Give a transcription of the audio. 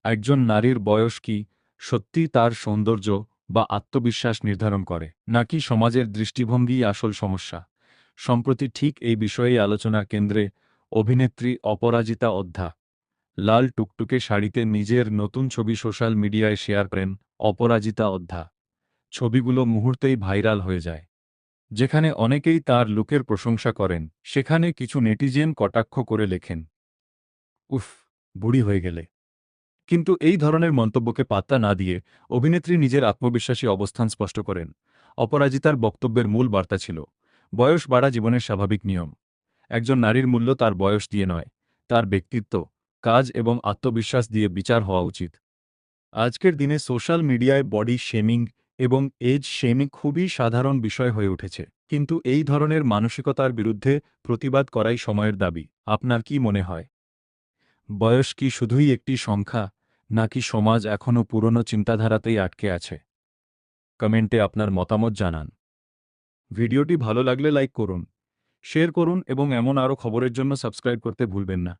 একজন নারীর বয়স কি সত্যিই তার সৌন্দর্য বা আত্মবিশ্বাস নির্ধারণ করে, নাকি সমাজের দৃষ্টিভঙ্গিই আসল সমস্যা? সম্প্রতি ঠিক এই বিষয়েই আলোচনার কেন্দ্রে অভিনেত্রী অপরাজিতা অধ্যা। লাল টুকটুকে শাড়িতে নিজের নতুন ছবি সোশ্যাল মিডিয়ায় শেয়ার করেন অপরাজিতা অধ্যা। ছবিগুলো মুহূর্তেই ভাইরাল হয়ে যায়। যেখানে অনেকেই তার লুকের প্রশংসা করেন, সেখানে কিছু নেটিজেন কটাক্ষ করে লেখেন, উফ, বুড়ি হয়ে গেলে। কিন্তু এই ধরনের মন্তব্যকে পাত্তা না দিয়ে অভিনেত্রী নিজের আত্মবিশ্বাসী অবস্থান স্পষ্ট করেন। অপরাজিতার বক্তব্যের মূল বার্তা ছিল, বয়স বাড়া জীবনের স্বাভাবিক নিয়ম। একজন নারীর মূল্য তার বয়স দিয়ে নয়, তার ব্যক্তিত্ব, কাজ এবং আত্মবিশ্বাস দিয়ে বিচার হওয়া উচিত। আজকের দিনে সোশ্যাল মিডিয়ায় বডি শেমিং এবং এজ শেমিং খুবই সাধারণ বিষয় হয়ে উঠেছে, কিন্তু এই ধরনের মানসিকতার বিরুদ্ধে প্রতিবাদ করাই সময়ের দাবি। আপনার কি মনে হয়, বয়স কি শুধুই একটি সংখ্যা, নাকি সমাজ এখনও পুরনো চিন্তাধারাতেই আটকে আছে? কমেন্টে আপনার মতামত জানান। ভিডিওটি ভালো লাগলে লাইক করুন, শেয়ার করুন এবং এমন আরও খবরের জন্য সাবস্ক্রাইব করতে ভুলবেন না।